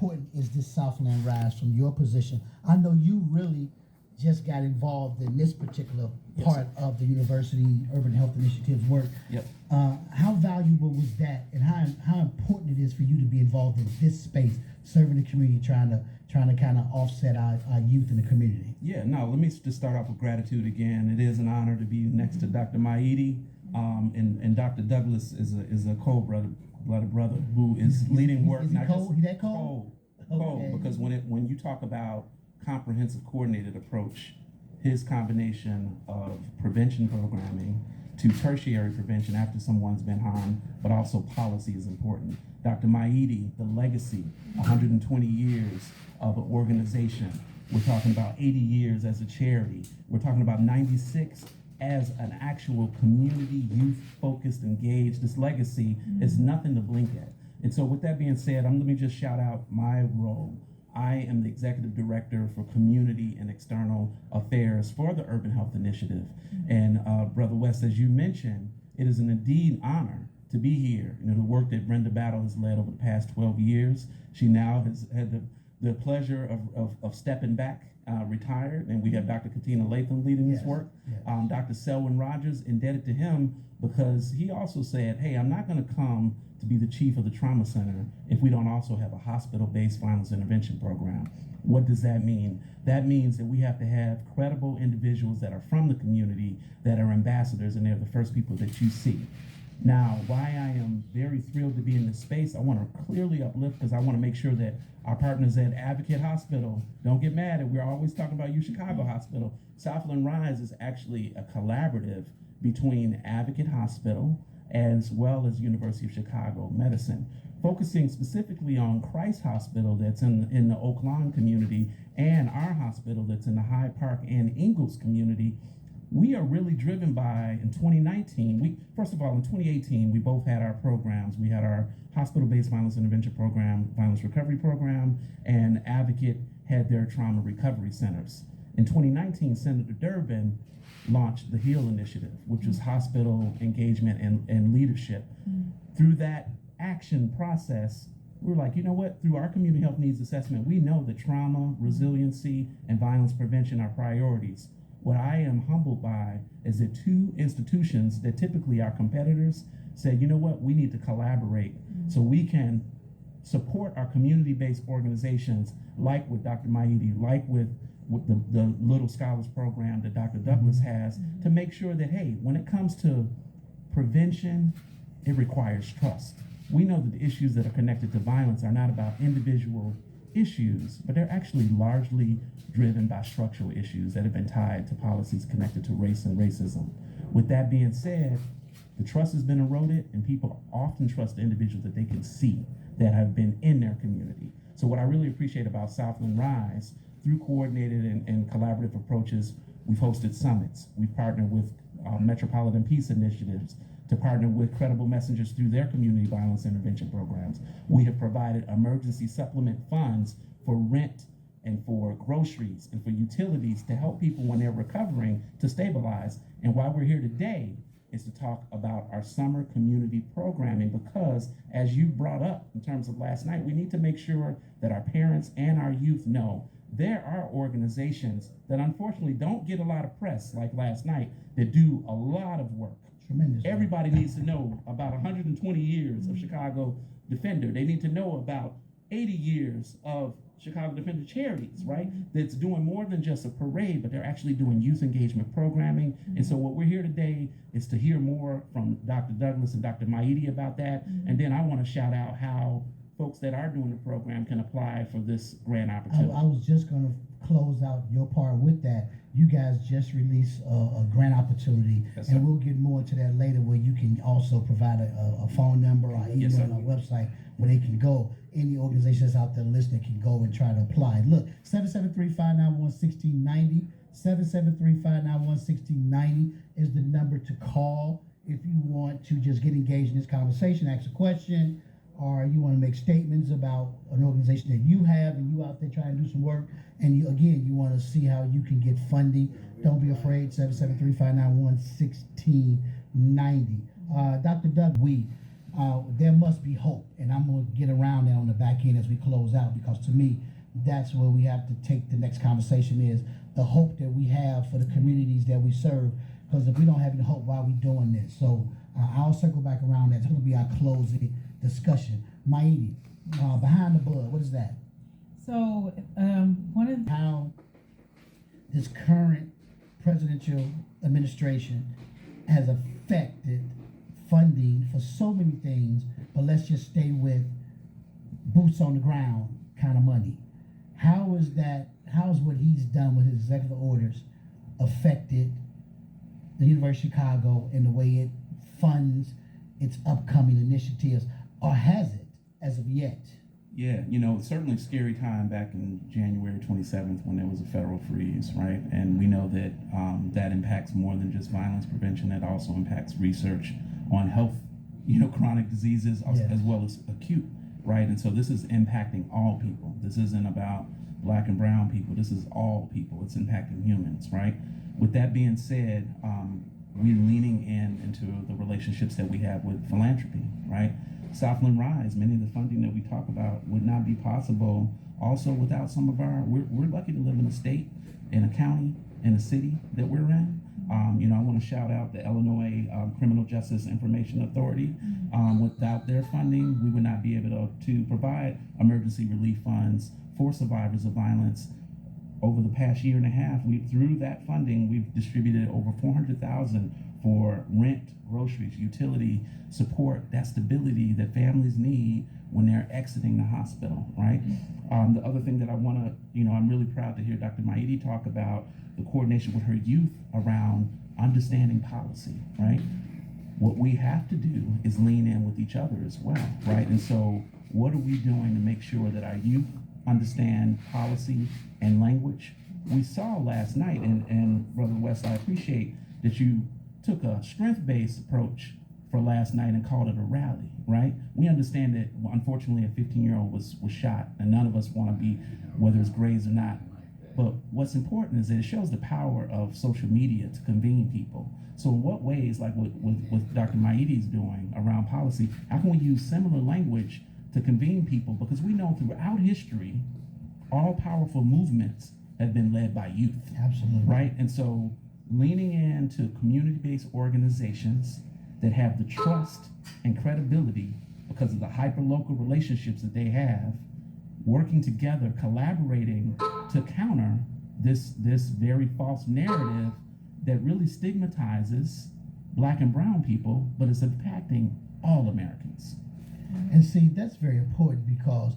important is this Southland Rise from your position? I know you really just got involved in this particular part of the university urban health initiatives work. Yep. How valuable was that, and how important it is for you to be involved in this space, serving the community, trying to kind of offset our youth in the community? Yeah, no, let me just start off with gratitude again. It is an honor to be next to Dr. Maidi, and Dr. Douglas is a cold-blooded brother who is leading work. Is he cold? He that cold? Cold, Okay. because when you talk about comprehensive coordinated approach, his combination of prevention programming to tertiary prevention after someone's been harmed, but also policy is important. Dr. Maidi, the legacy, 120 years of an organization. We're talking about 80 years as a charity. We're talking about 96 as an actual community, youth-focused, engaged. This legacy is nothing to blink at. And so with that being said, let me just shout out my role. I am the Executive Director for Community and External Affairs for the Urban Health Initiative. And Brother West, as you mentioned, it is an indeed honor to be here. You know, the work that Brenda Battle has led over the past 12 years. She now has had the pleasure of stepping back, retired, and we have Dr. Katina Latham leading this work. Yes. Dr. Selwyn Rogers, indebted to him because he also said, hey, I'm not going to come to be the chief of the trauma center if we don't also have a hospital-based violence intervention program. What does that mean? That means that we have to have credible individuals that are from the community, that are ambassadors, and they're the first people that you see. Now, why I am very thrilled to be in this space, I want to clearly uplift because I want to make sure that our partners at Advocate Hospital don't get mad at, we're always talking about UChicago Hospital. Southland Rise is actually a collaborative between Advocate Hospital as well as University of Chicago Medicine, focusing specifically on Christ Hospital that's in the Oak Lawn community and our hospital that's in the Hyde Park and Ingalls community. We are really driven by, in 2019, first of all, in 2018, we both had our programs. We had our hospital-based violence intervention program, violence recovery program, and Advocate had their trauma recovery centers. In 2019, Senator Durbin launched the HEAL initiative, which was hospital engagement and leadership. Through that action process, we're like, you know what, through our community health needs assessment, we know that trauma, resiliency, and violence prevention are priorities. What I am humbled by is that two institutions that typically are competitors said, you know what, we need to collaborate so we can support our community-based organizations like with Dr. Maidi, like with the Little Scholars Program that Dr. Douglas has, to make sure that, hey, when it comes to prevention, it requires trust. We know that the issues that are connected to violence are not about individual issues, but they're actually largely driven by structural issues that have been tied to policies connected to race and racism. With that being said, the trust has been eroded, and people often trust the individuals that they can see that have been in their community. So what I really appreciate about Southland Rise, through coordinated and collaborative approaches, we've hosted summits. We've partnered with Metropolitan Peace Initiatives to partner with credible messengers through their community violence intervention programs. We have provided emergency supplement funds for rent and for groceries and for utilities to help people when they're recovering to stabilize. And why we're here today is to talk about our summer community programming, because as you brought up in terms of last night, we need to make sure that our parents and our youth know there are organizations that unfortunately don't get a lot of press like last night that do a lot of work. Tremendous. Everybody needs to know about 120 years of Chicago Defender. They need to know about 80 years of Chicago Defender charities, right? That's doing more than just a parade, but they're actually doing youth engagement programming. And so what we're here today is to hear more from Dr. Douglas and Dr. Maidi about that. And then I want to shout out how folks that are doing the program can apply for this grant opportunity. I was just going to close out your part with that. You guys just released a grant opportunity, yes, and we'll get more into that later, where you can also provide a phone number or email yes, on our website where they can go. Any organizations out there listening can go and try to apply. Look, 773-591-1690, 773-591-1690 is the number to call if you want to just get engaged in this conversation, ask a question, or you want to make statements about an organization that you have and you out there trying to do some work, and you want to see how you can get funding. Don't be afraid. 773-591-1690. Dr. Doug, there must be hope, and I'm going to get around that on the back end as we close out, because to me, that's where we have to take the next conversation, is the hope that we have for the communities that we serve. Because if we don't have any hope, why are we doing this? So I'll circle back around that. It's going to be our closing discussion. Maidi, behind the bud, what is that? So one of How this current presidential administration has affected funding for so many things, but let's just stay with boots on the ground kind of money. How is what he's done with his executive orders affected the University of Chicago and the way it funds its upcoming initiatives, or has it as of yet? Yeah, certainly a scary time back in January 27th when there was a federal freeze, right? And we know that that impacts more than just violence prevention. It also impacts research on health, chronic diseases, as well as acute, right? And so this is impacting all people. This isn't about Black and brown people. This is all people. It's impacting humans, right? With that being said, we're leaning into the relationships that we have with philanthropy, right? Southland Rise, many of the funding that we talk about would not be possible also without some of we're lucky to live in a state, in a county, in a city that we're in. I want to shout out the Illinois Criminal Justice Information Authority. Without their funding, we would not be able to provide emergency relief funds for survivors of violence. Over the past year and a half, through that funding, we've distributed over $400,000 for rent, groceries, utility support, that stability that families need when they're exiting the hospital, right? The other thing that I want to, I'm really proud to hear Dr. Maidi talk about the coordination with her youth around understanding policy, right? What we have to do is lean in with each other as well, right? And so what are we doing to make sure that our youth understand policy and language? We saw last night, and Brother West, I appreciate that you took a strength-based approach for last night and called it a rally, right? We understand that, unfortunately, a 15-year-old was shot, and none of us want to be, whether it's grades or not. But what's important is that it shows the power of social media to convene people. So in what ways, like what Dr. Maidi is doing around policy, how can we use similar language to convene people? Because we know throughout history, all powerful movements have been led by youth. Absolutely. Right? And so leaning into community-based organizations that have the trust and credibility because of the hyper-local relationships that they have, working together, collaborating to counter this very false narrative that really stigmatizes Black and brown people, but it's impacting all Americans. And see, that's very important, because